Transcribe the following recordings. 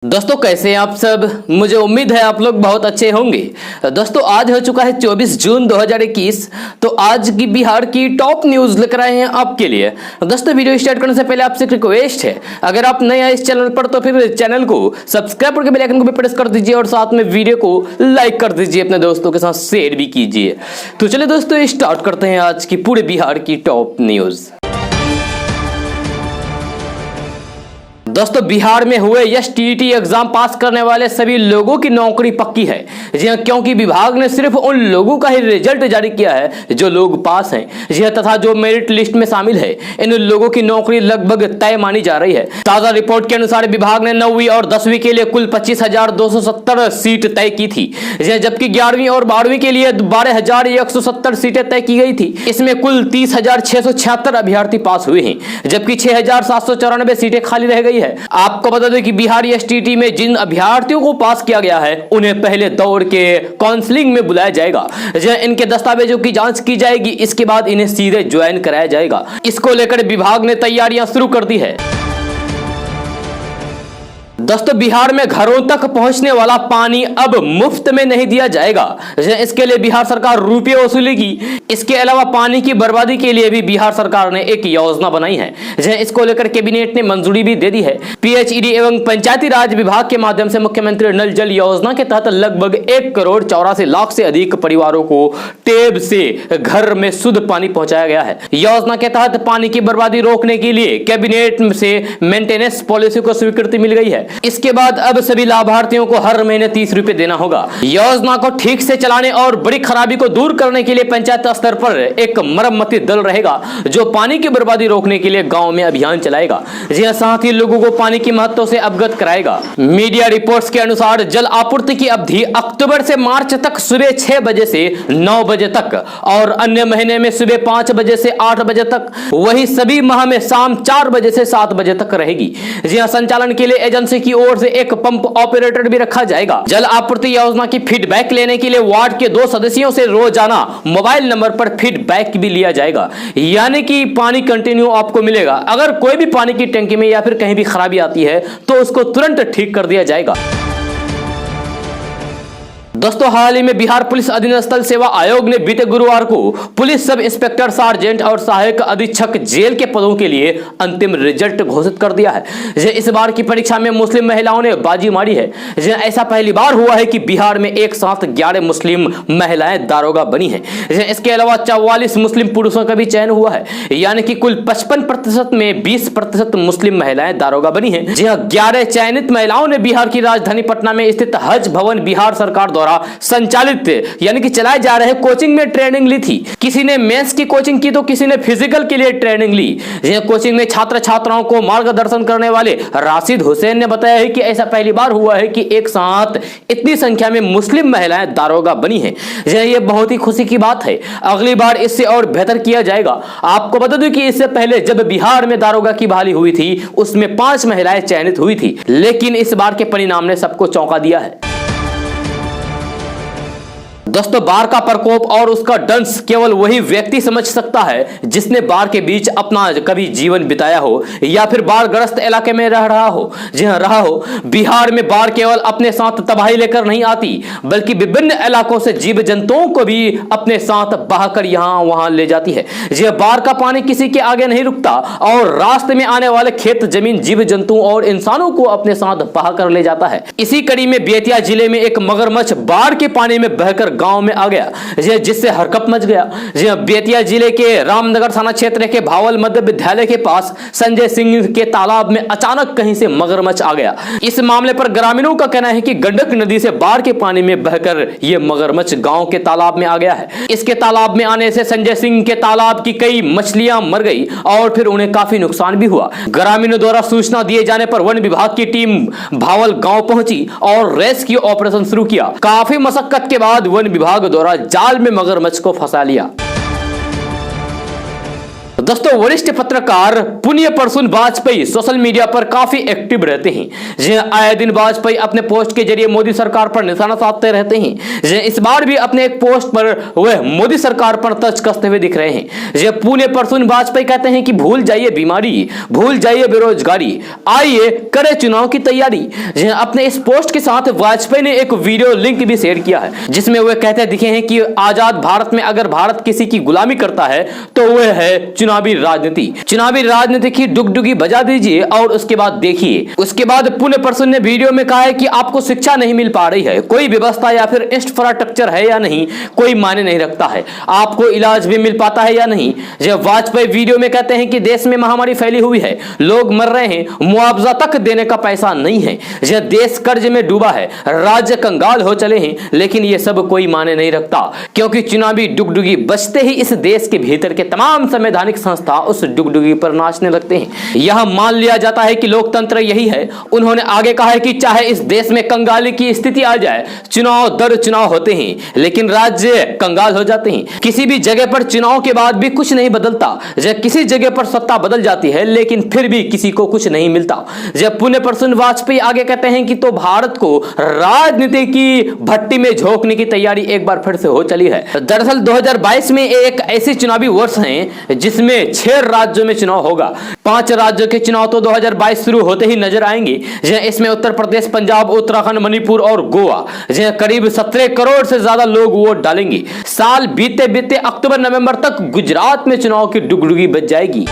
दोस्तों कैसे हैं आप सब। मुझे उम्मीद है आप लोग बहुत अच्छे होंगे। दोस्तों आज हो चुका है 24 जून 2021। तो आज की बिहार की टॉप न्यूज लेकर आए हैं आपके लिए। दोस्तों वीडियो स्टार्ट करने से पहले आपसे एक रिक्वेस्ट है, अगर आप नए आए इस चैनल पर तो फिर चैनल को सब्सक्राइब करके बेल आइकन को भी प्रेस कर दीजिए और साथ में वीडियो को लाइक कर दीजिए, अपने दोस्तों के साथ शेयर भी कीजिए। तो चलिए दोस्तों स्टार्ट करते हैं आज की पूरे बिहार की टॉप न्यूज। दोस्तों बिहार में हुए एसटीईटी एग्जाम पास करने वाले सभी लोगों की नौकरी पक्की है। जी हां, क्योंकि विभाग ने सिर्फ उन लोगों का ही रिजल्ट जारी किया है जो लोग पास हैं। जी हां, तथा जो मेरिट लिस्ट में शामिल है इन लोगों की नौकरी लगभग तय मानी जा रही है। ताजा रिपोर्ट के अनुसार विभाग ने 9वीं और 10वीं के लिए कुल 25,270 सीट तय की थी, जबकि 11वीं और 12वीं के लिए 12,170 सीटें तय की गई थी। इसमें कुल 30,676 अभ्यर्थी पास हुए हैं, जबकि 6,794 सीटें खाली रह गई है। आपको बता दें कि बिहार एसटीईटी में जिन अभ्यर्थियों को पास किया गया है उन्हें पहले दौर के काउंसलिंग में बुलाया जाएगा, जहां इनके दस्तावेजों की जांच की जाएगी। इसके बाद इन्हें सीधे ज्वाइन कराया जाएगा। इसको लेकर विभाग ने तैयारियां शुरू कर दी है। दोस्तों बिहार में घरों तक पहुंचने वाला पानी अब मुफ्त में नहीं दिया जाएगा। इसके लिए बिहार सरकार रुपये वसूलेगी। इसके अलावा पानी की बर्बादी के लिए भी बिहार सरकार ने एक योजना बनाई है। इसको लेकर कैबिनेट ने मंजूरी भी दे दी है। पीएचईडी एवं पंचायती राज विभाग के माध्यम से मुख्यमंत्री नल जल योजना के तहत लगभग 1,84,00,000 से अधिक परिवारों को टेब से घर में शुद्ध पानी पहुंचाया गया है। योजना के तहत पानी की बर्बादी रोकने के लिए कैबिनेट से मेंटेनेंस पॉलिसी को स्वीकृति मिल गई है। इसके बाद अब सभी लाभार्थियों को हर महीने 30 रुपए देना होगा। योजना को ठीक से चलाने और बड़ी खराबी को दूर करने के लिए पंचायत स्तर पर एक मरम्मती दल रहेगा जो पानी की बर्बादी रोकने के लिए गांव में अभियान चलाएगा। जी हां, साथ ही लोगों को पानी की महत्व से अवगत कराएगा। मीडिया रिपोर्ट्स के अनुसार जल आपूर्ति की अवधि अक्टूबर से मार्च तक सुबह 6 बजे से 9 बजे तक और अन्य महीने में सुबह 5 बजे से 8 बजे तक, वही सभी माह में शाम 4 बजे से 7 बजे तक रहेगी। जी हां, संचालन के लिए एजेंसी की ओर से एक पंप ऑपरेटर भी रखा जाएगा। जल आपूर्ति योजना की फीडबैक लेने के लिए वार्ड के 2 सदस्यों से रोजाना मोबाइल नंबर पर फीडबैक भी लिया जाएगा, यानी कि पानी कंटिन्यू आपको मिलेगा। अगर कोई भी पानी की टंकी में या फिर कहीं भी खराबी आती है तो उसको तुरंत ठीक कर दिया जाएगा। दोस्तों हाल ही में बिहार पुलिस अधीनस्थ सेवा आयोग ने बीते गुरुवार को पुलिस सब इंस्पेक्टर, सार्जेंट और सहायक अधीक्षक जेल के पदों के लिए अंतिम रिजल्ट घोषित कर दिया है। इस बार की परीक्षा में मुस्लिम महिलाओं ने बाजी मारी है। ऐसा पहली बार हुआ है कि बिहार में एक साथ 11 मुस्लिम महिलाएं दारोगा बनी है। इसके अलावा 44 मुस्लिम पुरुषों का भी चयन हुआ है, यानी कि कुल 55% में 20% मुस्लिम महिलाएं दारोगा बनी है। 11 चयनित महिलाओं ने बिहार की राजधानी पटना में स्थित हज भवन बिहार सरकार द्वारा संचालित यानी कि चलाए जा रहे कोचिंग में ट्रेनिंग ली थी। किसी ने मेंस की कोचिंग की तो किसी ने फिजिकल के लिए ट्रेनिंग ली। कोचिंग में छात्र छात्राओं को मार्गदर्शन करने वाले राशिद हुसैन ने बताया है कि ऐसा पहली बार हुआ है कि एक साथ इतनी संख्या में मुस्लिम महिलाएं दारोगा बनी हैं। ये बहुत ही खुशी की बात है। अगली बार इससे और बेहतर किया जाएगा। आपको बता दूं कि इससे पहले जब बिहार में दारोगा की बहाली हुई थी उसमें 5 महिलाएं चयनित हुई थी, लेकिन इस बार के परिणाम ने सबको चौंका दिया है। दोस्तों बाढ़ का प्रकोप और उसका दंश केवल वही व्यक्ति समझ सकता है जिसने बाढ़ के बीच अपना कभी जीवन बिताया हो या फिर बाढ़ग्रस्त इलाके में रह रहा हो। जी हां, रहा हो। बिहार में बाढ़ केवल अपने साथ तबाही लेकर नहीं आती, बल्कि विभिन्न इलाकों से जीव जंतुओं को भी अपने साथ बहाकर यहां वहां ले जाती है। जी हां, बाढ़ का पानी किसी के आगे नहीं रुकता और रास्ते में आने वाले खेत, जमीन, जीव जंतुओं और इंसानों को अपने साथ बहाकर ले जाता है। इसी कड़ी में बेतिया जिले में एक मगरमच्छ बाढ़ के पानी में बहकर गांव में आ गया, जिससे हरकत मच गया। बेतिया जिले के रामनगर थाना क्षेत्र के भावल मध्य विद्यालय के पास संजय सिंह के तालाब में अचानक कहीं से मगरमच्छ आ गया। इस मामले पर ग्रामीणों का कहना है कि गंडक नदी से बाढ़ के पानी में बहकर यह मगरमच्छ गांव के तालाब में आ गया है। इसके तालाब में आने से संजय सिंह के तालाब की कई मछलियां मर गई और फिर उन्हें काफी नुकसान भी हुआ। ग्रामीणों द्वारा सूचना दिए जाने पर वन विभाग की टीम भावल गांव पहुंची और रेस्क्यू ऑपरेशन शुरू किया। काफी मशक्कत के बाद वन विभाग द्वारा जाल में मगरमच्छ को फंसा लिया। दोस्तों वरिष्ठ पत्रकार पुण्य प्रसून वाजपेयी सोशल मीडिया पर काफी एक्टिव रहते हैं। जी आए दिन वाजपेयी अपने पोस्ट के जरिए मोदी सरकार पर निशाना साधते रहते हैं। जी इस बार भी अपने एक पोस्ट पर वह मोदी सरकार पर तंज कसते हुए दिख रहे हैं। जी पुण्य प्रसून वाजपेयी कहते हैं कि भूल जाइए बीमारी, भूल जाइए बेरोजगारी, आइए करें चुनाव की तैयारी। जी अपने इस पोस्ट के साथ वाजपेयी ने एक वीडियो लिंक भी शेयर किया है, जिसमें वह कहते दिखे हैं कि आजाद भारत में अगर भारत किसी की गुलामी करता है तो वह है चुनावी राजनीति। चुनावी राजनीति की डुगडुगी बजा दीजिए और उसके बाद देखिए। उसके बाद पुण्य प्रसून ने वीडियो में कहा है कि आपको शिक्षा नहीं मिल पा रही है, कोई व्यवस्था या फिर इंफ्रास्ट्रक्चर है या नहीं, कोई मायने नहीं रखता है, आपको इलाज भी मिल पाता है या नहीं। जब वाजपेयी वीडियो में कहते हैं कि देश में महामारी फैली हुई है, लोग मर रहे हैं, मुआवजा तक देने का पैसा नहीं है, यह देश कर्ज में डूबा है, राज्य कंगाल हो चले हैं, लेकिन यह सब कोई माने नहीं रखता, क्योंकि चुनावी डुगडुगी बजते ही इस देश के भीतर के तमाम संवैधानिक संस्था उस डुगडुगी पर नाचने लगते हैं। यह मान लिया जाता है कि लोकतंत्र यही है। उन्होंने आगे कहा है कि चाहे इस देश में कंगाली की स्थिति आ जाए, चुनाव दर चुनाव होते हैं, लेकिन राज्य कंगाल हो जाते हैं। किसी भी जगह पर चुनाव के बाद भी कुछ नहीं बदलता, जब किसी जगह पर सत्ता बदल जाती है लेकिन फिर भी किसी को कुछ नहीं मिलता। जब पुण्य प्रसून वाजपेयी आगे कहते हैं कि तो भारत को राजनीति की भट्टी में झोंकने की तैयारी एक बार फिर से हो चली है। दरअसल 2022 में एक ऐसी चुनावी वर्ष है जिसमें 6 राज्यों में चुनाव होगा। 5 राज्यों के चुनाव तो 2022 शुरू होते ही नजर आएंगे। इसमें उत्तर प्रदेश, पंजाब, उत्तराखंड, मणिपुर और गोवा, करीब 17 करोड़ से ज्यादा लोग वोट डालेंगे। साल बीते बीते अक्टूबर नवंबर तक गुजरात में चुनाव की डुगडुगी बज जाएगी।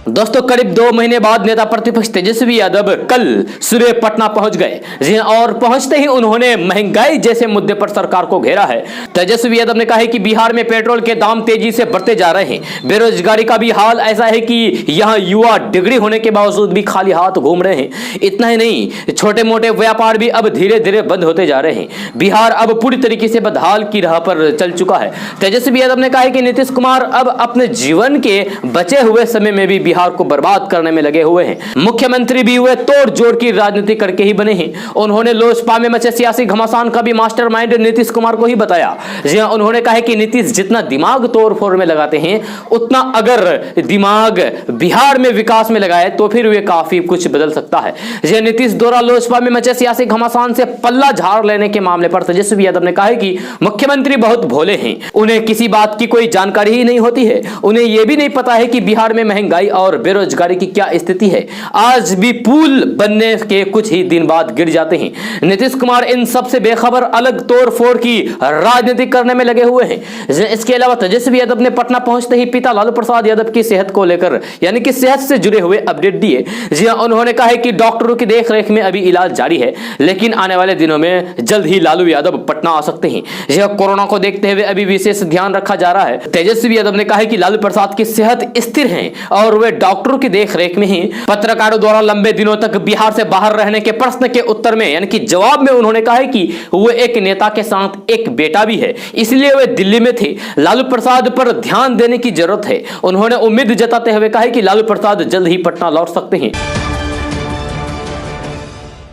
दोस्तों करीब 2 महीने बाद नेता प्रतिपक्ष तेजस्वी यादव कल सुबह पटना पहुंच गए। जी और पहुंचते ही उन्होंने महंगाई जैसे मुद्दे पर सरकार को घेरा है। तेजस्वी यादव ने कहा है कि बिहार में पेट्रोल के दाम तेजी से बढ़ते जा रहे हैं। बेरोजगारी का भी हाल ऐसा है कि यहां युवा डिग्री होने के बावजूद भी खाली हाथ घूम रहे हैं। इतना ही नहीं, छोटे मोटे व्यापार भी अब धीरे धीरे बंद होते जा रहे हैं। बिहार अब पूरी तरीके से बदहाल की राह पर चल चुका है। तेजस्वी यादव ने कहा है कि नीतीश कुमार अब अपने जीवन के बचे हुए समय में भी बिहार को बर्बाद करने में लगे हुए हैं। मुख्यमंत्री भी हुए तोड़ जोड़ की राजनीति करके ही बने हैं। उन्होंने लोजपा में मचे सियासी घमासान का भी मास्टरमाइंड नीतीश कुमार को ही बताया। जी हां, उन्होंने कहा है कि नीतीश जितना दिमाग तोड़ फोड़ में लगाते हैं, उतना अगर दिमाग बिहार में विकास में लगाए तो फिर वे काफी कुछ बदल सकता है। जी नीतीश द्वारा लोजपा में मचे सियासी घमासान से पल्ला झाड़ लेने के मामले पर तेजस्वी यादव ने कहा है कि मुख्यमंत्री बहुत भोले हैं, उन्हें किसी बात की कोई जानकारी ही नहीं होती है। उन्हें यह भी नहीं पता है कि बिहार में महंगाई और बेरोजगारी की क्या स्थिति है। आज भी पुल बनने के कुछ ही दिन बाद गिर जाते हैं। नीतीश कुमार इन सब से बेखबर अलग तोड़ फोड़ की राजनीति करने में लगे हुए हैं। इसके अलावा तेजस्वी यादव ने पटना पहुंचते ही पिता लालू प्रसाद यादव की सेहत को लेकर यानी कि सेहत से जुड़े हुए अपडेट दिए। जी हां, उन्होंने कहा है कि डॉक्टरों की देखरेख में अभी इलाज जारी है, लेकिन आने वाले दिनों में जल्द ही लालू यादव पटना आ सकते हैं। यह कोरोना को देखते हुए अभी विशेष ध्यान रखा जा रहा है। तेजस्वी यादव ने कहा है कि लालू प्रसाद की सेहत स्थिर है और वे डॉक्टरों की देखरेख में ही। पत्रकारों द्वारा लंबे दिनों तक बिहार से बाहर रहने के प्रश्न के उत्तर में यानी कि जवाब में उन्होंने कहा है कि वो एक नेता के साथ एक बेटा भी है, इसलिए वे दिल्ली में थे। लालू प्रसाद पर ध्यान देने की जरूरत है। उन्होंने उम्मीद जताते हुए कहा है कि लालू प्रसाद जल्द ही पटना लौट सकते हैं।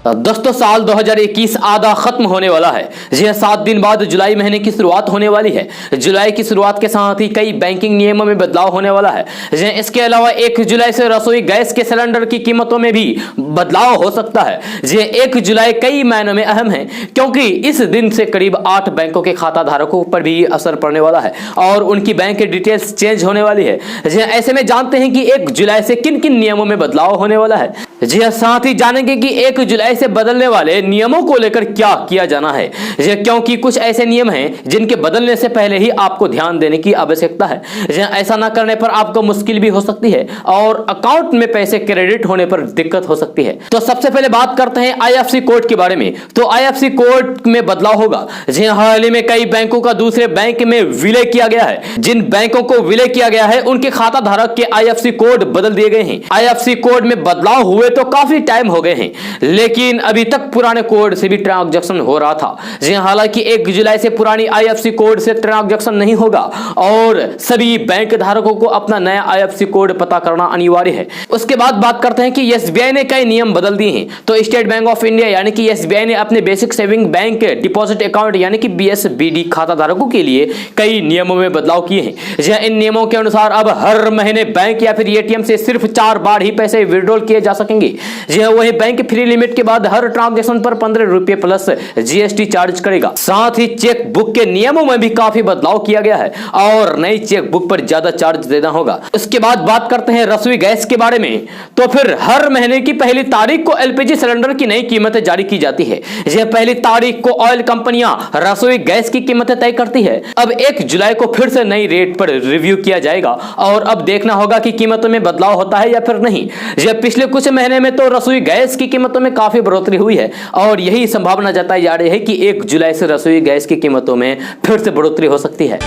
दोस्तों साल 2021 आधा खत्म होने वाला है। जी 7 दिन बाद जुलाई महीने की शुरुआत होने वाली है। जुलाई की शुरुआत के साथ ही कई बैंकिंग नियमों में बदलाव होने वाला है। जी इसके अलावा 1 जुलाई से रसोई गैस के सिलेंडर की कीमतों में भी बदलाव हो सकता है। जी 1 जुलाई कई मायनों में अहम है, क्योंकि इस दिन से करीब 8 बैंकों के खाता धारकों पर भी असर पड़ने वाला है और उनकी बैंक की डिटेल्स चेंज होने वाली है। जी ऐसे में जानते हैं कि 1 जुलाई से किन किन नियमों में बदलाव होने वाला है। जी साथ ही जानेंगे कि 1 जुलाई से बदलने वाले नियमों को लेकर क्या किया जाना है, क्योंकि कुछ ऐसे नियम हैं जिनके बदलने से पहले ही आपको ध्यान देने की आवश्यकता है। ऐसा ना करने पर आपको मुश्किल भी हो सकती है और अकाउंट में पैसे क्रेडिट होने पर दिक्कत हो सकती है। तो सबसे पहले बात करते हैं IFSC कोड के बारे में। तो IFSC कोड में बदलाव होगा। जी हाल ही में कई बैंकों का दूसरे बैंक में विलय किया गया है। जिन बैंकों को विलय किया गया है उनके खाता धारक के IFSC कोड बदल दिए गए हैं। IFSC कोड में बदलाव हुए तो काफी टाइम हो गए हैं, लेकिन लेकिन अभी तक पुराने कोड से भी ट्रांजैक्शन हो रहा था। जी हालांकि 1 जुलाई से पुरानी IFSC कोड से ट्रांजैक्शन नहीं होगा और सभी बैंक धारकों को अपना नया IFSC कोड पता करना अनिवार्य है। उसके बाद बात करते हैं कि SBI ने कई नियम बदल दिए हैं। तो स्टेट बैंक ऑफ इंडिया यानी कि SBI ने अपने basic saving bank deposit account यानी कि BSBD खाता धारकों के लिए कई नियमों में बदलाव किए हैं। जी इन नियमों के अनुसार अब हर महीने बैंक या फिर ATM से सिर्फ 4 बार ही पैसे विड्रॉल किए जा सकेंगे। जी हाँ, वही बैंक फ्री लिमिट के बाद हर ट्रांजैक्शन पर 15 रुपए प्लस GST चार्ज करेगा। साथ ही चेक बुक के नियमों में भी काफी बदलाव किया गया है और नई चेक बुक पर ज्यादा चार्ज देना होगा। उसके बाद बात करते हैं रसोई गैस के बारे में। तो फिर हर महीने की पहली तारीख को LPG सिलेंडर की नई कीमतें जारी की जाती है। यह पहली तारीख को ऑयल कंपनियां रसोई गैस की कीमतें तय करती है। अब 1 जुलाई को फिर से नई रेट पर रिव्यू किया जाएगा और अब देखना होगा कि कीमतों में बदलाव होता है या फिर नहीं। यह पिछले कुछ महीने में तो रसोई गैस की कीमतों में काफी बढ़ोतरी हुई है और यही संभावना जताई जा रही है कि 1 जुलाई से रसोई गैस की कीमतों में फिर से बढ़ोतरी हो सकती है।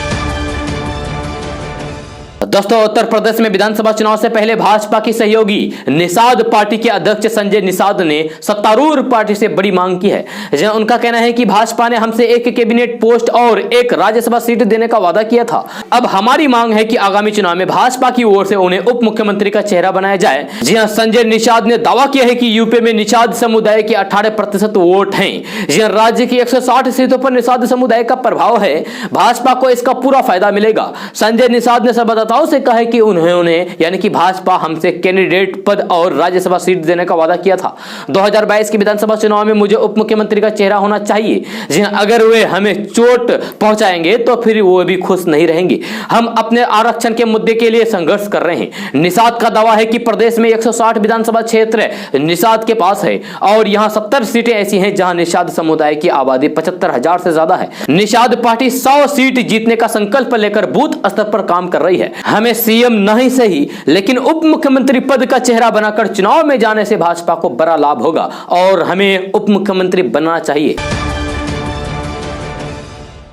दोस्तों, उत्तर प्रदेश में विधानसभा चुनाव से पहले भाजपा की सहयोगी निषाद पार्टी के अध्यक्ष संजय निषाद ने सत्तारूढ़ पार्टी से बड़ी मांग की है। जहां उनका कहना है कि भाजपा ने हमसे 1 कैबिनेट पोस्ट और 1 राज्यसभा सीट देने का वादा किया था। अब हमारी मांग है कि आगामी चुनाव में भाजपा की ओर से उन्हें उप मुख्यमंत्री का चेहरा बनाया जाए। जी हां, संजय निषाद ने दावा किया है कि यूपी में निषाद समुदाय के 18% वोट हैं। जी हां, राज्य की 160 सीटों पर निषाद समुदाय का प्रभाव है। भाजपा को इसका पूरा फायदा मिलेगा। संजय निषाद ने संवाददाताओं से कहा कि उन्होंने यानी कि भाजपा हमसे कैंडिडेट पद और राज्यसभा सीट देने का वादा किया था। 2022 के विधानसभा चुनाव में मुझे उप मुख्यमंत्री का चेहरा होना चाहिए। जी हां, अगर वे हमें चोट पहुंचाएंगे तो फिर वो भी खुश नहीं रहेंगे। हम अपने आरक्षण के मुद्दे के लिए संघर्ष कर रहे हैं। निषाद का दावा है कि प्रदेश में 160 विधानसभा क्षेत्र निषाद के पास है और यहां 70 सीटें ऐसी हैं जहां निषाद समुदाय की आबादी 75,000 से ज्यादा है। निषाद पार्टी 100 सीट जीतने का संकल्प लेकर बूथ स्तर पर काम कर रही है। हमें CM नहीं सही लेकिन उप मुख्यमंत्री पद का चेहरा बनाकर चुनाव में जाने से भाजपा को बड़ा लाभ होगा और हमें उप मुख्यमंत्री बनना चाहिए।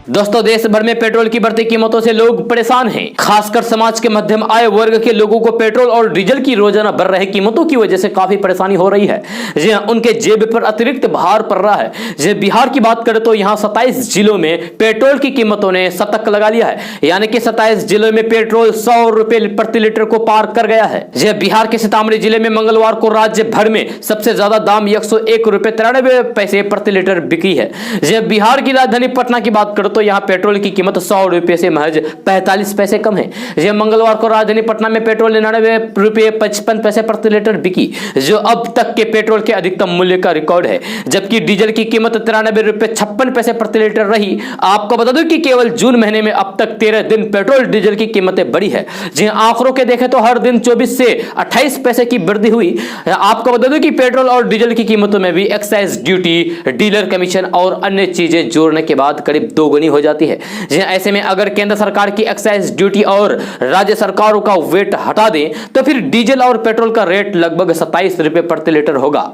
दोस्तों, देश भर में पेट्रोल की बढ़ती कीमतों से लोग परेशान हैं। खासकर समाज के मध्यम आय वर्ग के लोगों को पेट्रोल और डीजल की रोजाना बढ़ रही कीमतों की वजह से काफी परेशानी हो रही है। जी हां, उनके जेब पर अतिरिक्त भार पड़ रहा है। जब बिहार की बात करें तो यहां 27 जिलों में पेट्रोल की कीमतों ने शतक लगा लिया है। यानी कि 27 जिलों में पेट्रोल 100 रुपए प्रति लीटर को पार कर गया है। जब बिहार के सीतामढ़ी जिले में मंगलवार को राज्य भर में सबसे ज्यादा दाम 101 रुपए 93 पैसे प्रति लीटर बिकी है। जब बिहार की राजधानी पटना की बात करें तो यहां पेट्रोल की कीमत 100 रुपए से महज 45 पैसे कम है। जब मंगलवार को राजधानी पटना में पेट्रोल 99 रुपए 55 पैसे प्रति लीटर बिकी, जो अब तक के पेट्रोल के अधिकतम मूल्य का रिकॉर्ड है। जबकि डीजल की कीमत 93 रुपए 56 पैसे प्रति लीटर रही। आपको बता दूं कि केवल जून महीने में अब तक 13 दिन पेट्रोल डीजल की कीमतें बढ़ी है। जी आंकड़ों के देखें तो हर दिन 24 से 28 पैसे की वृद्धि हुई। आपको बता दूं कि पेट्रोल और डीजल की कीमतों में भी एक्साइज ड्यूटी, डीलर कमीशन और अन्य चीजें जोड़ने के बाद करीब दोगुनी हो जाती है। ऐसे में अगर केंद्र सरकार की एक्साइज ड्यूटी और राज्य सरकारों का वेट हटा दें तो फिर डीजल और पेट्रोल का रेट लगभग 27 रुपए प्रति लीटर होगा।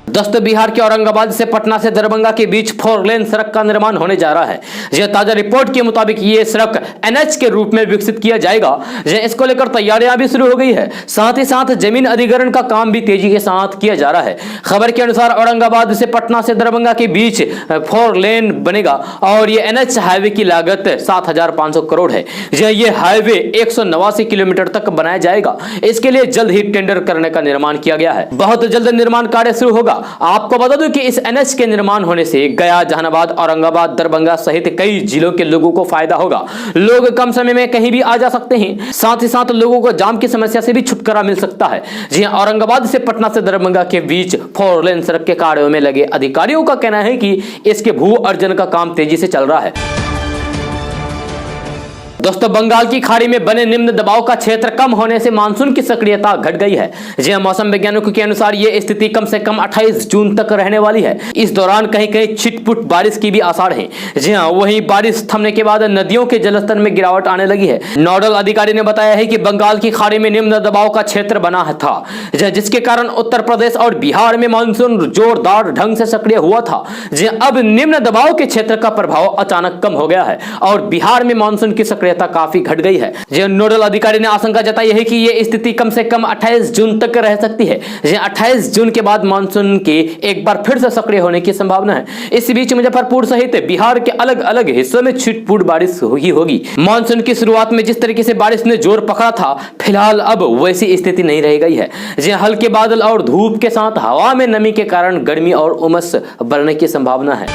दोस्तों, बिहार के औरंगाबाद से पटना से दरभंगा के बीच 4 लेन सड़क का निर्माण होने जा रहा है। यह ताजा रिपोर्ट के मुताबिक ये सड़क NH के रूप में विकसित किया जाएगा। इसको लेकर तैयारियां भी शुरू हो गई है। साथ ही साथ जमीन अधिग्रहण का काम भी तेजी के साथ किया जा रहा है। खबर के अनुसार औरंगाबाद से पटना से दरभंगा के बीच 4 लेन बनेगा और ये NH हाईवे की लागत 7,500 करोड़ है। ये हाईवे 189 किलोमीटर तक बनाया जाएगा। इसके लिए जल्द ही टेंडर करने का निर्माण किया गया है। बहुत जल्द निर्माण कार्य शुरू होगा। आपको बता दूं कि इस NH के निर्माण होने से गया, जहानाबाद, औरंगाबाद, दरभंगा सहित कई जिलों के लोगों को फायदा होगा। लोग कम समय में कहीं भी आ जा सकते हैं। साथ ही साथ लोगों को जाम की समस्या से भी छुटकारा मिल सकता है। जी हां, औरंगाबाद से पटना से दरभंगा के बीच 4 लेन सड़क के कार्यों में लगे अधिकारियों का कहना है कि इसके भू अर्जन का काम तेजी से चल रहा है। दोस्तों, बंगाल की खाड़ी में बने निम्न दबाव का क्षेत्र कम होने से मानसून की सक्रियता घट गई है। जी हां, मौसम वैज्ञानिकों के अनुसार यह स्थिति कम से कम 28 जून तक रहने वाली है। इस दौरान कहीं कहीं छिटपुट बारिश की भी आसार है। जी हां, वहीं बारिश थमने के बाद नदियों के जलस्तर में गिरावट आने लगी है। नोडल अधिकारी ने बताया है कि बंगाल की खाड़ी में निम्न दबाव का क्षेत्र बना था, जिसके कारण उत्तर प्रदेश और बिहार में मानसून जोरदार ढंग से सक्रिय हुआ था। जी अब निम्न दबाव के क्षेत्र का प्रभाव अचानक कम हो गया है और बिहार में मानसून की सक्रियता लोकप्रियता काफी घट गई है। जो नोडल अधिकारी ने आशंका जताई है कि ये स्थिति कम से कम 28 जून तक रह सकती है। 28 जून के बाद मानसून के एक बार फिर से सक्रिय होने की संभावना है। इस बीच मुजफ्फरपुर सहित बिहार के अलग अलग हिस्सों में छिटपुट बारिश होगी। मानसून की शुरुआत में जिस तरीके से बारिश ने जोर पकड़ा था, फिलहाल अब वैसी स्थिति नहीं रह गई है। हल्के बादल और धूप के साथ हवा में नमी के कारण गर्मी और उमस बढ़ने की संभावना है।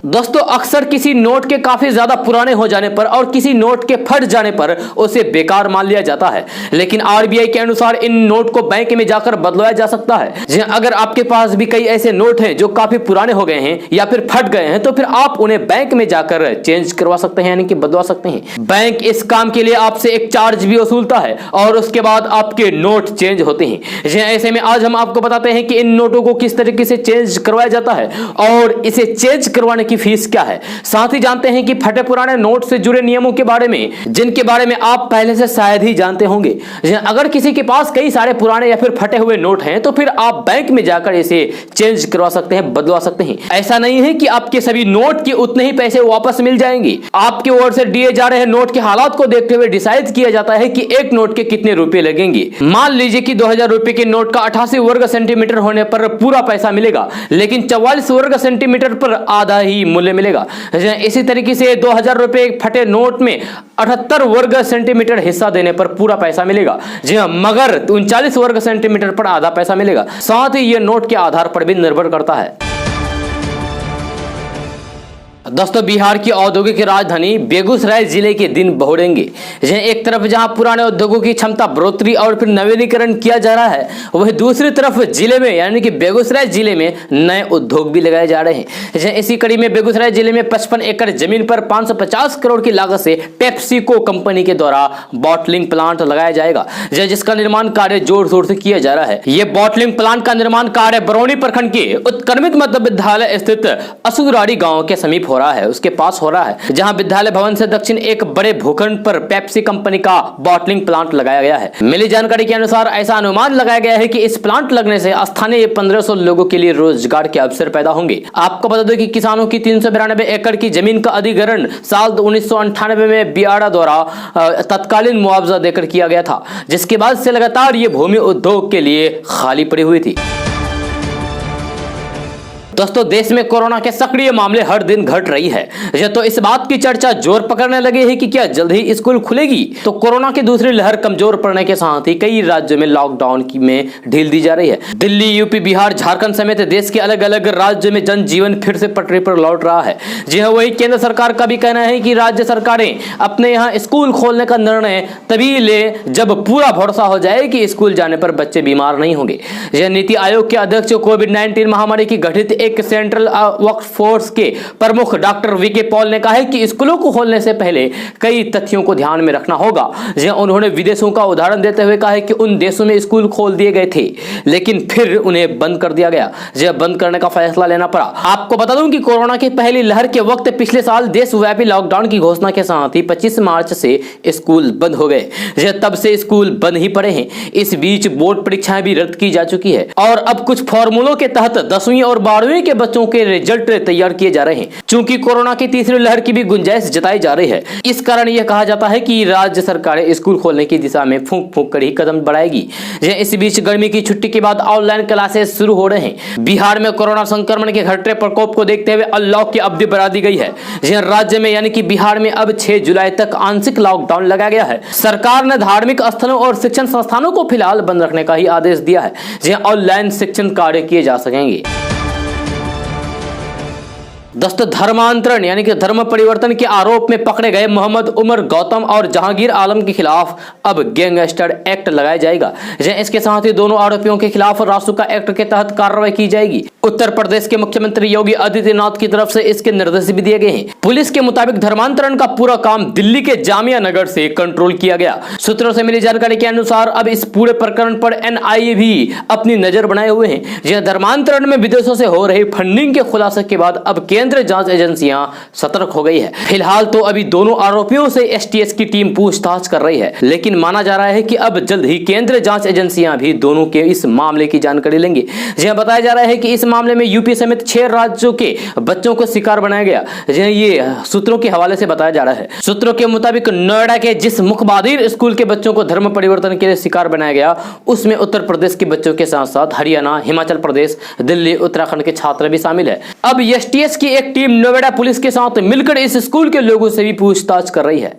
दोस्तों, अक्सर किसी नोट के काफी ज्यादा पुराने हो जाने पर और किसी नोट के फट जाने पर उसे बेकार मान लिया जाता है, लेकिन आरबीआई के अनुसार इन नोट को बैंक में जाकर बदलवाया जा सकता है। अगर आपके पास भी कई ऐसे नोट हैं जो काफी पुराने हो गए हैं या फिर फट गए हैं, तो फिर आप उन्हें बैंक में जाकर चेंज करवा सकते हैं, यानी कि बदलवा सकते हैं। बैंक इस काम के लिए आपसे एक चार्ज भी वसूलता है और उसके बाद आपके नोट चेंज होते हैं। ऐसे में आज हम आपको बताते हैं कि इन नोटों को किस तरीके से चेंज करवाया जाता है और इसे चेंज करवाने की फीस क्या है। साथ ही जानते हैं कि फटे पुराने नोट से जुड़े नियमों के बारे में, जिनके बारे में आप पहले से शायद ही जानते होंगे। अगर किसी के पास कई सारे पुराने या फिर फटे हुए नोट हैं, तो फिर आप बैंक में जाकर इसे चेंज करवा सकते हैं, बदलवा सकते हैं। ऐसा नहीं है कि आपके सभी नोट के उतने ही पैसे वापस मिल जाएंगे। आपके ओर से दिए जा रहे नोट के हालात को देखते हुए डिसाइड किया जाता है कि एक नोट के कितने रुपए लगेंगे। मान लीजिए कि 2000 रुपए के नोट का 88 वर्ग सेंटीमीटर होने पर पूरा पैसा मिलेगा, लेकिन 44 वर्ग सेंटीमीटर पर आधा ही मूल्य मिलेगा। इसी तरीके से 2000 रुपए फटे नोट में 78 वर्ग सेंटीमीटर हिस्सा देने पर पूरा पैसा मिलेगा। जी हां, मगर 39 वर्ग सेंटीमीटर पर आधा पैसा मिलेगा। साथ ही यह नोट के आधार पर भी निर्भर करता है। दोस्तों, बिहार की औद्योगिक राजधानी बेगूसराय जिले के दिन बहुरेंगे। एक तरफ जहां पुराने उद्योगों की क्षमता बढ़ोतरी और फिर नवीनीकरण किया जा रहा है, वहीं दूसरी तरफ जिले में यानी कि बेगूसराय जिले में नए उद्योग भी लगाए जा रहे हैं। इसी कड़ी में बेगूसराय जिले में 55 एकड़ जमीन पर 550 करोड़ की लागत से पेप्सिको कंपनी के द्वारा बॉटलिंग प्लांट लगाया जाएगा, जिसका निर्माण कार्य जोर शोर से किया जा रहा है। यह बॉटलिंग प्लांट का निर्माण कार्य बरौनी प्रखंड के उत्क्रमित मध्य विद्यालय स्थित असुराड़ी गाँव के समीप हो रहा है, उसके पास हो रहा है, जहां विद्यालय भवन से दक्षिण एक बड़े भूखंड पर पेप्सी कंपनी का बॉटलिंग प्लांट लगाया गया है। मिली जानकारी के अनुसार ऐसा अनुमान लगाया गया है कि इस प्लांट लगने से स्थानीय 1500 लोगों के लिए रोजगार के अवसर पैदा होंगे। आपको बता दो कि किसानों की 392 एकड़ की जमीन का अधिग्रहण साल 1998 में बियाड़ा द्वारा तत्कालीन मुआवजा देकर किया गया था, जिसके बाद से लगातार ये भूमि उद्योग के लिए खाली पड़ी हुई थी। दोस्तों, देश में कोरोना के सक्रिय मामले हर दिन घट रही है, तो इस बात की चर्चा जोर पकड़ने लगे है कि क्या जल्द ही स्कूल खुलेगी। तो कोरोना की दूसरी लहर कमजोर पड़ने के साथ ही कई राज्यों में लॉकडाउन में ढील दी जा रही है। दिल्ली, यूपी, बिहार, झारखंड समेत देश के अलग अलग राज्यों में जनजीवन फिर से पटरी पर लौट रहा है। जी हाँ, वही केंद्र सरकार का भी कहना है कि राज्य सरकारें अपने यहाँ स्कूल खोलने का निर्णय तभी ले जब पूरा भरोसा हो जाए कि स्कूल जाने पर बच्चे बीमार नहीं होंगे। यह नीति आयोग के अध्यक्ष कोविड-19 महामारी की घटित एक सेंट्रल वर्कफोर्स के प्रमुख डॉक्टर वीके पॉल ने कहा है कि स्कूलों को खोलने से पहले कई तथ्यों को ध्यान में रखना होगा। उन्होंने विदेशों का उदाहरण देते हुए कहा है कि उन देशों में स्कूल खोल दिए गए थे, लेकिन फिर उन्हें बंद कर दिया गया। बंद करने का फैसला लेना पड़ा। आपको बता दूं कि कोरोना की पहली लहर के वक्त पिछले साल देशव्यापी लॉकडाउन की घोषणा के साथ ही 25 मार्च से स्कूल बंद हो गए। तब से स्कूल बंद ही पड़े हैं। इस बीच बोर्ड परीक्षाएं भी रद्द की जा चुकी है और अब कुछ फॉर्मूलों के तहत 10वीं और 12वीं के बच्चों के रिजल्ट तैयार किए जा रहे हैं। चूंकि कोरोना की तीसरी लहर की भी गुंजाइश जताई जा रही है, इस कारण यह कहा जाता है कि राज्य सरकारें स्कूल खोलने की दिशा में फूंक फूंक कर ही कदम बढ़ाएगी। इस बीच गर्मी की छुट्टी के बाद ऑनलाइन क्लासेस शुरू हो रहे हैं। बिहार में कोरोना संक्रमण के घटते प्रकोप को देखते हुए अनलॉक की अवधि बढ़ा दी गई है। राज्य में यानी कि बिहार में अब 6 जुलाई तक आंशिक लॉकडाउन लगाया गया है। सरकार ने धार्मिक स्थलों और शिक्षण संस्थानों को फिलहाल बंद रखने का ही आदेश दिया है, जहां ऑनलाइन शिक्षण कार्य किए जा सकेंगे। दोस्तों, धर्मांतरण यानी कि धर्म परिवर्तन के आरोप में पकड़े गए मोहम्मद उमर गौतम और जहांगीर आलम के खिलाफ अब गैंगस्टर एक्ट लगाया जाएगा। इसके साथ ही दोनों आरोपियों के खिलाफ रासुका एक्ट के तहत कार्रवाई की जाएगी। उत्तर प्रदेश के मुख्यमंत्री योगी आदित्यनाथ की तरफ से इसके निर्देश भी दिए गए हैं। पुलिस के मुताबिक धर्मांतरण का पूरा काम दिल्ली के जामिया नगर से कंट्रोल किया गया। सूत्रों से मिली जानकारी के अनुसार अब इस पूरे प्रकरण पर एनआईए भी अपनी नजर बनाए हुए हैं। धर्मांतरण में विदेशों से हो रही फंडिंग के खुलासे के बाद अब केंद्रीय जांच एजेंसियां सतर्क हो गई है। फिलहाल तो अभी दोनों आरोपियों से एसटीएस की टीम पूछताछ कर रही है, लेकिन माना जा रहा है कि अब जल्द ही केंद्रीय जांच एजेंसियां भी दोनों के इस मामले की जानकारी लेंगे। जहां बताया जा रहा है कि इस मामले में यूपी समेत 6 राज्यों के बच्चों को शिकार बनाया गया। ये सूत्रों के हवाले से बताया जा रहा है। सूत्रों के मुताबिक नोएडा के जिस मुखबादिर स्कूल के बच्चों को धर्म परिवर्तन के लिए शिकार बनाया गया, उसमें उत्तर प्रदेश के बच्चों के साथ साथ हरियाणा, हिमाचल प्रदेश, दिल्ली, उत्तराखंड के छात्र भी शामिल है। अब एसटीएस की एक टीम नोएडा पुलिस के साथ मिलकर इस स्कूल के लोगों से भी पूछताछ कर रही है।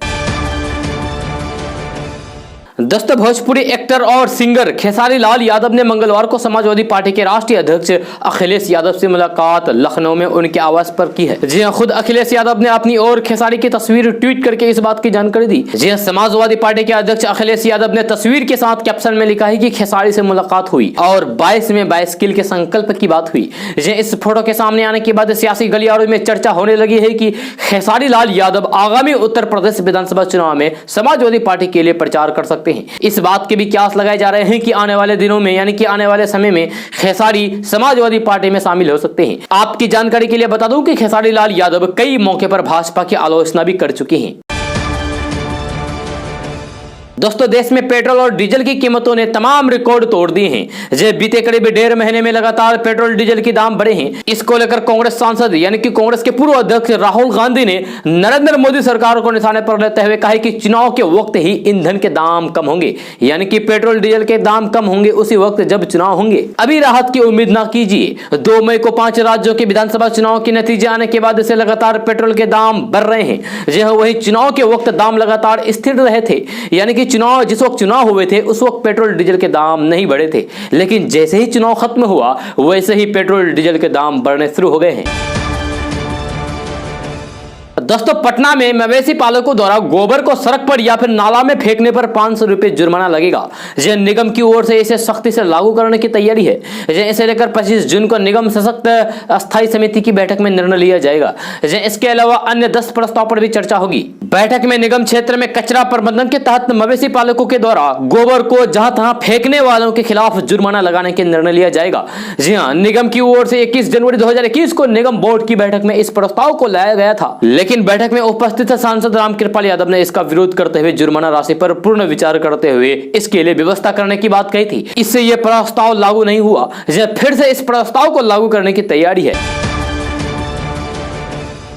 दोस्तों, भोजपुरी एक्टर और सिंगर खेसारी लाल यादव ने मंगलवार को समाजवादी पार्टी के राष्ट्रीय अध्यक्ष अखिलेश यादव से मुलाकात लखनऊ में उनके आवास पर की है। जी हां, खुद अखिलेश यादव ने अपनी और खेसारी की तस्वीर ट्वीट करके इस बात की जानकारी दी। जी हां, समाजवादी पार्टी के अध्यक्ष अखिलेश यादव ने तस्वीर के साथ कैप्शन में लिखा है कि खेसारी से मुलाकात हुई और 22 में बाइसिकल के संकल्प की बात हुई। जी, इस फोटो के सामने आने के बाद सियासी गलियारों में चर्चा होने लगी है कि खेसारी लाल यादव आगामी उत्तर प्रदेश विधानसभा चुनाव में समाजवादी पार्टी के लिए प्रचार कर सकते हैं। इस बात के भी क्यास लगाए जा रहे हैं कि आने वाले दिनों में यानी कि आने वाले समय में खेसारी समाजवादी पार्टी में शामिल हो सकते हैं। आपकी जानकारी के लिए बता दूं कि खेसारी लाल यादव कई मौके पर भाजपा की आलोचना भी कर चुके हैं। दोस्तों, देश में पेट्रोल और डीजल की कीमतों ने तमाम रिकॉर्ड तोड़ दिए हैं। जो बीते करीब 1.5 महीने में लगातार पेट्रोल डीजल के दाम बढ़े हैं। इसको लेकर कांग्रेस सांसद यानी कि कांग्रेस के पूर्व अध्यक्ष राहुल गांधी ने नरेंद्र मोदी सरकार को निशाने पर लेते हुए कहा कि चुनाव के वक्त ही ईंधन के दाम कम होंगे, यानी कि पेट्रोल डीजल के दाम कम होंगे उसी वक्त जब चुनाव होंगे। अभी राहत की उम्मीद ना कीजिए। 2 मई को 5 राज्यों के विधानसभा चुनाव के नतीजे आने के बाद से लगातार पेट्रोल के दाम बढ़ रहे हैं। जो वही चुनाव के वक्त दाम लगातार स्थिर रहे थे, यानी कि जिस वक्त चुनाव हुए थे उस वक्त पेट्रोल डीजल के दाम नहीं बढ़े थे, लेकिन जैसे ही चुनाव खत्म हुआ वैसे ही पेट्रोल डीजल के दाम बढ़ने शुरू हो गए हैं। दोस्तों, पटना में मवेशी पालकों द्वारा गोबर को सड़क पर या फिर नाला में फेंकने पर 500 रुपए जुर्माना लगेगा। यह निगम की ओर से इसे सख्ती से लागू करने की तैयारी है। इसे लेकर 25 जून को निगम सशक्त अस्थायी समिति की बैठक में निर्णय लिया जाएगा। इसके अलावा अन्य 10 प्रस्ताव पर भी चर्चा होगी। बैठक में निगम क्षेत्र में कचरा प्रबंधन के तहत मवेशी पालकों के द्वारा गोबर को जहां तहां फेंकने वालों के खिलाफ जुर्माना लगाने के निर्णय लिया जाएगा। जी हां, निगम की ओर से 21 जनवरी 2021 को निगम बोर्ड की बैठक में इस प्रस्ताव को लाया गया था, लेकिन बैठक में उपस्थित सांसद रामकृपाल यादव ने इसका विरोध करते हुए जुर्माना राशि पर पूर्ण विचार करते हुए इसके लिए व्यवस्था करने की बात कही थी। इससे यह प्रस्ताव लागू नहीं हुआ। फिर से इस प्रस्ताव को लागू करने की तैयारी है।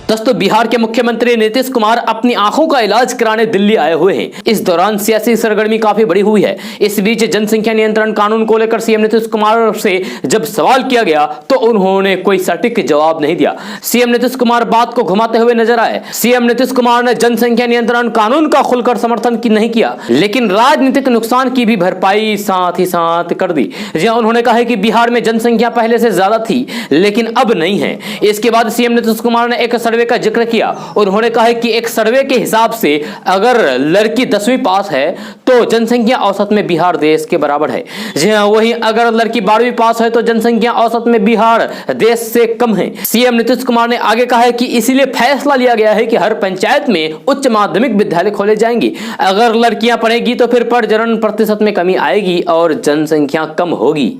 दोस्तों, बिहार के मुख्यमंत्री नीतीश कुमार अपनी आंखों का इलाज कराने दिल्ली आए हुए हैं। इस दौरान सियासी सरगर्मी काफी बड़ी हुई है। इस बीच जनसंख्या नियंत्रण कानून को लेकर सीएम नीतीश कुमार से जब सवाल किया गया तो उन्होंने कोई सटीक जवाब नहीं दिया। सीएम नीतीश कुमार बात को घुमाते हुए नजर आए। सीएम नीतीश कुमार ने जनसंख्या नियंत्रण कानून का खुलकर समर्थन की नहीं किया, लेकिन राजनीतिक नुकसान की भी भरपाई साथ ही साथ कर दी। जहां उन्होंने कहा कि बिहार में जनसंख्या पहले से ज्यादा थी लेकिन अब नहीं है। इसके बाद सीएम नीतीश कुमार ने एक सर्वे का जिक्र किया। उन्होंने कहा कि एक सर्वे के हिसाब से अगर लड़की 10वीं पास है तो जनसंख्या औसत में बिहार देश के बराबर है। जी हां, वहीं अगर लड़की 12वीं पास है तो जनसंख्या औसत में बिहार देश से कम है। सीएम नीतीश कुमार ने आगे कहा है कि इसीलिए फैसला लिया गया है कि हर पंचायत में उच्च माध्यमिक विद्यालय खोले जाएंगे। अगर लड़कियां पढ़ेगी तो फिर प्रजनन प्रतिशत में कमी आएगी और जनसंख्या कम होगी।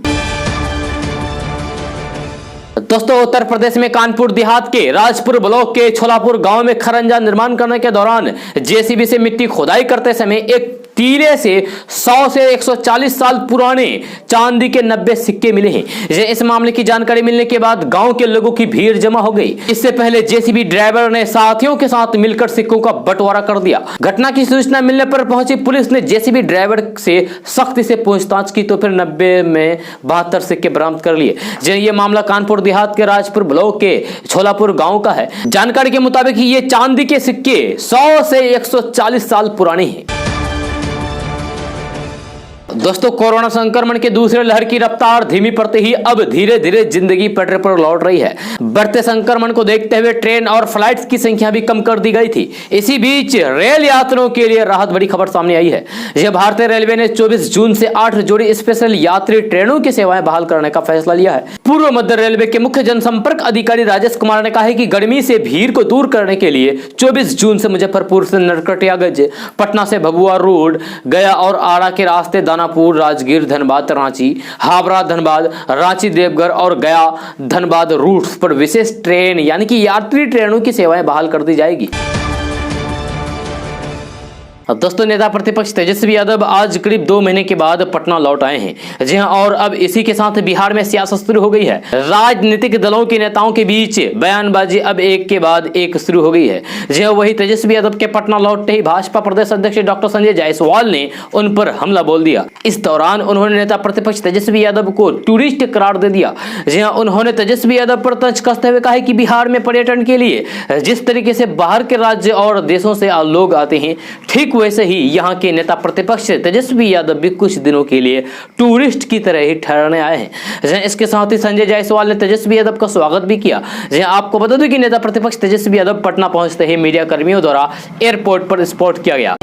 दोस्तों, उत्तर प्रदेश में कानपुर देहात के राजपुर ब्लॉक के छोलापुर गांव में खरंजा निर्माण करने के दौरान जेसीबी से मिट्टी खोदाई करते समय एक तीरे से 100 से 140 साल पुराने चांदी के 90 सिक्के मिले हैं। इस मामले की जानकारी मिलने के बाद गांव के लोगों की भीड़ जमा हो गई। इससे पहले जेसीबी ड्राइवर ने साथियों के साथ मिलकर सिक्कों का बंटवारा कर दिया। घटना की सूचना मिलने पर पहुंची पुलिस ने जेसीबी ड्राइवर से सख्ती से पूछताछ की तो फिर 90 में 72 सिक्के बरामद कर लिए। ये मामला कानपुर देहात के राजपुर ब्लॉक के छोलापुर गांव का है। जानकारी के मुताबिक ये चांदी के सिक्के 100 से 140 साल पुराने हैं। दोस्तों, कोरोना संक्रमण के दूसरे लहर की रफ्तार धीमी पड़ते ही अब धीरे धीरे जिंदगी पटरी पर लौट रही है। बढ़ते संक्रमण को देखते हुए ट्रेन और फ्लाइट्स की संख्या भी कम कर दी गई थी। इसी बीच रेल यात्रियों के लिए राहत बड़ी खबर सामने आई है। यह भारतीय रेलवे ने 24 जून से 8 जोड़ी स्पेशल यात्री ट्रेनों की सेवाएं बहाल करने का फैसला लिया है। पूर्व मध्य रेलवे के मुख्य जनसंपर्क अधिकारी राजेश कुमार ने कहा है कि गर्मी से भीड़ को दूर करने के लिए 24 जून से मुजफ्फरपुर से नरकटियागंज, पटना से भभुआ रोड, गया और आरा के रास्ते दानापुर दानापुर, राजगीर, धनबाद, रांची, हावड़ा, धनबाद, रांची, देवघर और गया धनबाद रूट्स पर विशेष ट्रेन यानी कि यात्री ट्रेनों की सेवाएं बहाल कर दी जाएगी। दोस्तों, नेता प्रतिपक्ष तेजस्वी यादव आज करीब 2 महीने के बाद पटना लौट आए हैं। जी हां, और अब इसी के साथ बिहार में सियासत शुरू हो गई है। राजनीतिक दलों के नेताओं के बीच बयानबाजी अब एक के बाद एक शुरू हो गई है। जी हां, वही तेजस्वी यादव के पटना लौटते ही भाजपा प्रदेश अध्यक्ष डॉक्टर संजय जायसवाल ने उन पर हमला बोल दिया। इस दौरान उन्होंने नेता प्रतिपक्ष तेजस्वी यादव को टूरिस्ट करार दे दिया। जी हां, उन्होंने तेजस्वी यादव पर तंज कसते हुए कहा कि बिहार में पर्यटन के लिए जिस तरीके से बाहर के राज्य और देशों से लोग आते हैं, ठीक वैसे ही यहाँ के नेता प्रतिपक्ष तेजस्वी यादव भी कुछ दिनों के लिए टूरिस्ट की तरह ही ठहरने आए हैं। इसके साथ ही संजय जायसवाल ने तेजस्वी यादव का स्वागत भी किया। आपको बता दूं कि नेता प्रतिपक्ष तेजस्वी यादव पटना पहुंचते ही मीडिया कर्मियों द्वारा एयरपोर्ट पर स्पॉट किया गया।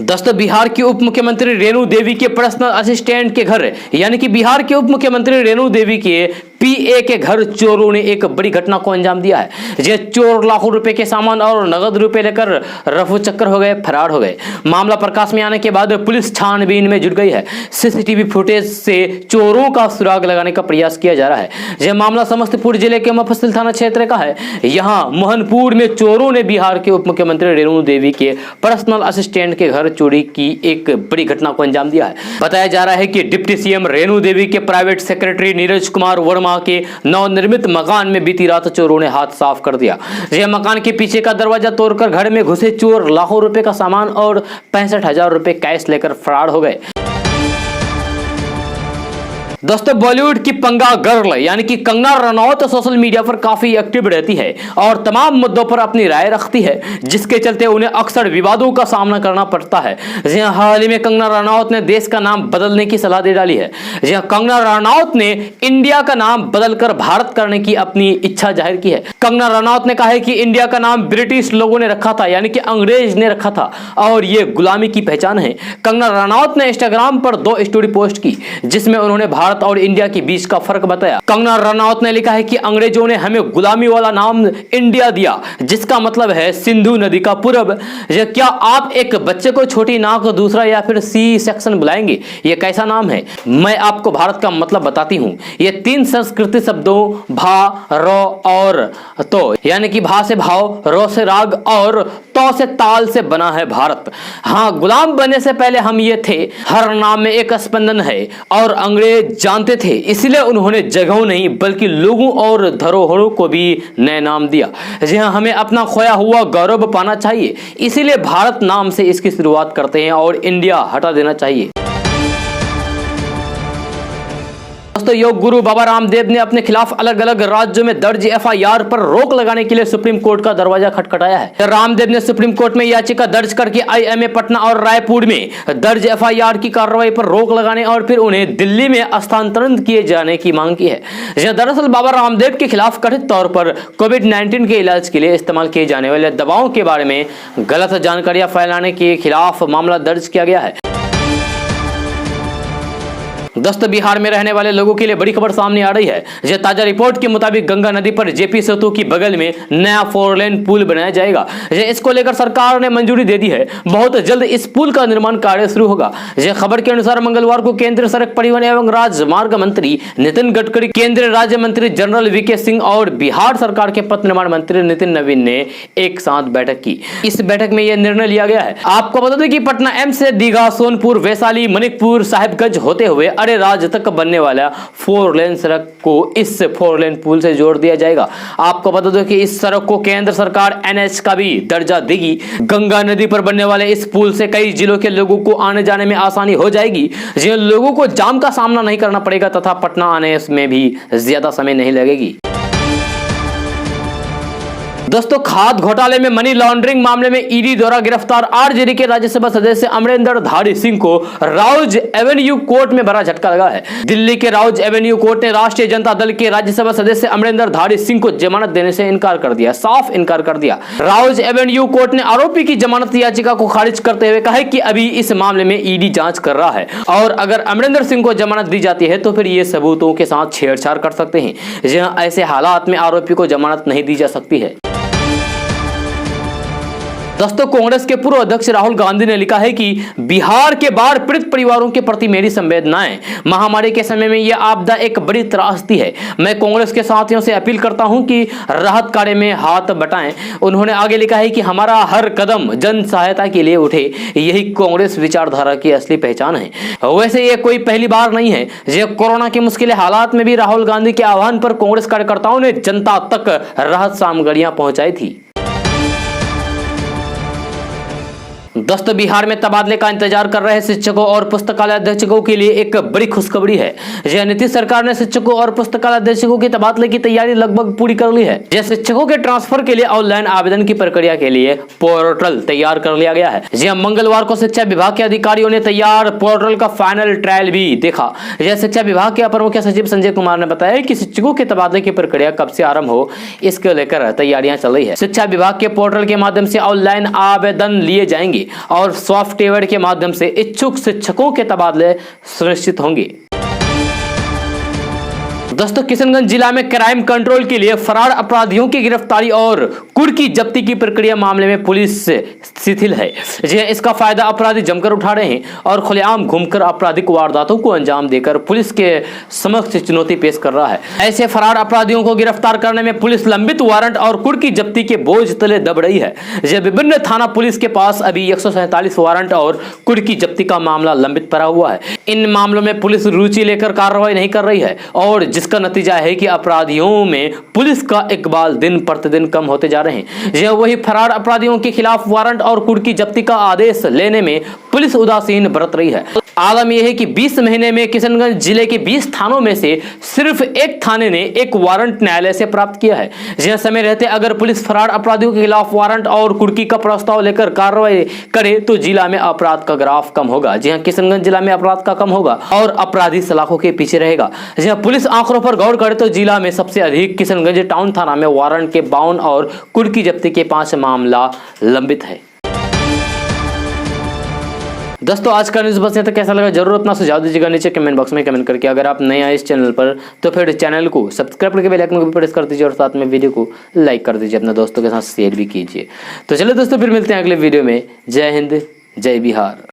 दोस्तों, बिहार की उप मुख्यमंत्री रेणु देवी के पर्सनल असिस्टेंट के घर यानी कि बिहार के उप मुख्यमंत्री रेणु देवी के पीए के घर चोरों ने एक बड़ी घटना को अंजाम दिया है। ये चोर लाखों रुपए के सामान और नगद रुपए लेकर रफू चक्कर हो गए, फरार हो गए। मामला प्रकाश में आने के बाद पुलिस छानबीन में जुट गई है। सीसीटीवी फुटेज से चोरों का सुराग लगाने का प्रयास किया जा रहा है। यह मामला समस्तीपुर जिले के मुफस्सिल थाना क्षेत्र का है। यहाँ मोहनपुर में चोरों ने बिहार के उप मुख्यमंत्री रेणु देवी के पर्सनल असिस्टेंट के घर चोरी की एक बड़ी घटना को अंजाम दिया है। बताया जा रहा है कि डिप्टी सीएम रेणु देवी के प्राइवेट सेक्रेटरी नीरज कुमार वर्मा के नवनिर्मित मकान में बीती रात चोरों ने हाथ साफ कर दिया। यह मकान के पीछे का दरवाजा तोड़कर घर में घुसे चोर लाखों रुपए का सामान और 65,000 रुपए कैश लेकर फरार हो गए। दोस्तों, बॉलीवुड की पंगा गर्ल यानी कि कंगना रनौत सोशल मीडिया पर काफी एक्टिव रहती है और तमाम मुद्दों पर अपनी राय रखती है, जिसके चलते उन्हें अक्सर विवादों का सामना करना पड़ता है। हाल ही में कंगना रनौत ने देश का नाम बदलने की सलाह दे डाली है। कंगना रनौत ने इंडिया का नाम बदलकर भारत करने की अपनी इच्छा जाहिर की है। कंगना रनौत ने कहा है कि इंडिया का नाम ब्रिटिश लोगों ने रखा था यानी कि अंग्रेज ने रखा था और ये गुलामी की पहचान है। कंगना रनौत ने इंस्टाग्राम पर 2 स्टोरी पोस्ट की जिसमें उन्होंने भारत और इंडिया के बीच का फर्क बताया। कंगना रनौत ने लिखा है कि अंग्रेजों ने हमें गुलामी वाला नाम इंडिया दिया जिसका मतलब है सिंधु नदी का पूरब। क्या आप एक बच्चे को छोटी नाक दूसरा या फिर सी सेक्शन बुलाएंगे? ये कैसा नाम है? मैं आपको भारत का मतलब बताती हूँ। ये 3 संस्कृति शब्दों भा, रो और तो यानी कि भा से भाव, रो से राग और तो से ताल से बना है भारत। हाँ, गुलाम बनने से पहले हम ये थे। हर नाम में एक स्पंदन है और अंग्रेज जानते थे, इसलिए उन्होंने जगहों नहीं बल्कि लोगों और धरोहरों को भी नए नाम दिया। जी हाँ, हमें अपना खोया हुआ गौरव पाना चाहिए, इसीलिए भारत नाम से इसकी शुरुआत करते हैं और इंडिया हटा देना चाहिए। दोस्तों, योग गुरु बाबा रामदेव ने अपने खिलाफ अलग अलग राज्यों में दर्ज एफआईआर पर रोक लगाने के लिए सुप्रीम कोर्ट का दरवाजा खटखटाया है। रामदेव ने सुप्रीम कोर्ट में याचिका दर्ज करके आईएमए पटना और रायपुर में दर्ज एफआईआर की कार्रवाई पर रोक लगाने और फिर उन्हें दिल्ली में स्थानांतरित किए जाने की मांग की है। दरअसल बाबा रामदेव के खिलाफ कथित तौर पर कोविड-19 के इलाज के लिए इस्तेमाल किए जाने वाले दवाओं के बारे में गलत जानकारियां फैलाने के खिलाफ मामला दर्ज किया गया है। दोस्तों, बिहार में रहने वाले लोगों के लिए बड़ी खबर सामने आ रही है। यह ताजा रिपोर्ट के मुताबिक गंगा नदी पर जेपी सेतु की बगल में नया 4 लेन पुल बनाया जाएगा। इसको लेकर सरकार ने मंजूरी दे दी है। बहुत जल्द इस पुल का निर्माण कार्य शुरू होगा। यह खबर के अनुसार मंगलवार को केंद्रीय सड़क परिवहन एवं राजमार्ग मंत्री नितिन गडकरी, केंद्रीय राज्य मंत्री जनरल वीके सिंह और बिहार सरकार के पथ निर्माण मंत्री नितिन नवीन ने एक साथ बैठक की। इस बैठक में यह निर्णय लिया गया है। आपको बता दें कि पटना एम्स से दीघा, सोनपुर, वैशाली, मनिकपुर, साहिबगंज होते हुए राज्य तक बनने वाला 4 लेन सड़क को इस 4 लेन पुल से जोड़ दिया जाएगा। आपको बता दो कि इस सड़क को केंद्र सरकार एनएच का भी दर्जा देगी। गंगा नदी पर बनने वाले इस पुल से कई जिलों के लोगों को आने जाने में आसानी हो जाएगी। जिन लोगों को जाम का सामना नहीं करना पड़ेगा तथा पटना आने में भी ज्यादा समय नहीं लगेगी। दोस्तों, खाद घोटाले में मनी लॉन्ड्रिंग मामले में ईडी द्वारा गिरफ्तार आरजेडी के राज्यसभा सदस्य अमरिंदर धारी सिंह को राउज एवेन्यू कोर्ट में बड़ा झटका लगा है। दिल्ली के राउज एवेन्यू कोर्ट ने राष्ट्रीय जनता दल के राज्यसभा सदस्य अमरिंदर धारी सिंह को जमानत देने से इनकार कर दिया, साफ इनकार कर दिया। राउज एवेन्यू कोर्ट ने आरोपी की जमानत याचिका को खारिज करते हुए कहा है कि अभी इस मामले में ईडी जांच कर रहा है और अगर अमरिंदर सिंह को जमानत दी जाती है तो फिर ये सबूतों के साथ छेड़छाड़ कर सकते हैं। जहां ऐसे हालात में आरोपी को जमानत नहीं दी जा सकती है। दोस्तों कांग्रेस के पूर्व अध्यक्ष राहुल गांधी ने लिखा है कि बिहार के बाढ़ पीड़ित परिवारों के प्रति मेरी संवेदनाएं। महामारी के समय में यह आपदा एक बड़ी त्रासदी है। मैं कांग्रेस के साथियों से अपील करता हूं कि राहत कार्य में हाथ बटाएं। उन्होंने आगे लिखा है कि हमारा हर कदम जन सहायता के लिए उठे, यही कांग्रेस विचारधारा की असली पहचान है। वैसे ये कोई पहली बार नहीं है जब कोरोना के मुश्किल हालात में भी राहुल गांधी के आह्वान पर कांग्रेस कार्यकर्ताओं ने जनता तक राहत सामग्रियां पहुंचाई थी। दोस्तों बिहार में तबादले का इंतजार कर रहे शिक्षकों और पुस्तकालय अधीक्षकों के लिए एक बड़ी खुशखबरी है। नीतीश सरकार ने शिक्षकों और पुस्तकालय अधीक्षकों के तबादले की तैयारी लगभग पूरी कर ली है। शिक्षकों के ट्रांसफर के लिए ऑनलाइन आवेदन की प्रक्रिया के लिए पोर्टल तैयार कर लिया गया है। मंगलवार को शिक्षा विभाग के अधिकारियों ने तैयार पोर्टल का फाइनल ट्रायल भी देखा। शिक्षा विभाग के अपर मुख्य सचिव संजय कुमार ने बताया कि शिक्षकों के तबादले की प्रक्रिया कब से आरंभ हो, इसको लेकर तैयारियां चल रही है। शिक्षा विभाग के पोर्टल के माध्यम से ऑनलाइन आवेदन लिए जाएंगे और सॉफ्टवेयर के माध्यम से इच्छुक शिक्षकों के तबादले सुनिश्चित होंगे। दोस्तों किशनगंज जिला में क्राइम कंट्रोल के लिए फरार अपराधियों की गिरफ्तारी और कुर्की जब्ती की प्रक्रिया मामले में पुलिस शिथिल है। इसका फायदा अपराधी जमकर उठा रहे हैं और खुलेआम घूमकर आपराधिक वारदातों को अंजाम देकर पुलिस के समक्ष चुनौती पेश कर रहा है। ऐसे फरार अपराधियों को गिरफ्तार करने में पुलिस लंबित वारंट और कुर्की जब्ती के बोझ तले दब रही है। विभिन्न थाना पुलिस के पास अभी 147 वारंट और कुर्की जब्ती का मामला लंबित पड़ा हुआ है। इन मामलों में पुलिस रुचि लेकर कार्रवाई नहीं कर रही है और जिसका नतीजा है कि अपराधियों में पुलिस का इकबाल दिन प्रतिदिन कम होते जा रहे हैं। वही फरार अपराधियों के खिलाफ वारंट और कुर्की जब्ती का आदेश लेने में पुलिस उदासीन बरत रही है। आलम यह है कि 20 महीने में किशनगंज जिले के 20 थानों में से सिर्फ एक थाने ने एक वारंट न्यायालय से प्राप्त किया है। समय रहते अगर पुलिस फरार अपराधियों के खिलाफ वारंट और कुर्की का प्रस्ताव लेकर कार्रवाई करे तो जिला में अपराध का ग्राफ कम होगा। किशनगंज जिला में अपराध का कम होगा और अपराधी सलाखों के पीछे रहेगा। पुलिस आंकड़ों पर गौर करे तो जिला में सबसे अधिक किशनगंज टाउन थाना में वारंट के 52 और कुर्की जब्ती के 5 मामला लंबित है। दोस्तों आज का न्यूज़ बस यहाँ तक। कैसा लगा जरूर अपना सुझाव दीजिएगा नीचे कमेंट बॉक्स में कमेंट करके। अगर आप नए आए इस चैनल पर तो फिर चैनल को सब्सक्राइब करके बेल आइकन को भी प्रेस कर दीजिए और साथ में वीडियो को लाइक कर दीजिए, अपने दोस्तों के साथ शेयर भी कीजिए। तो चलिए दोस्तों फिर मिलते हैं अगले वीडियो में। जय हिंद, जय बिहार।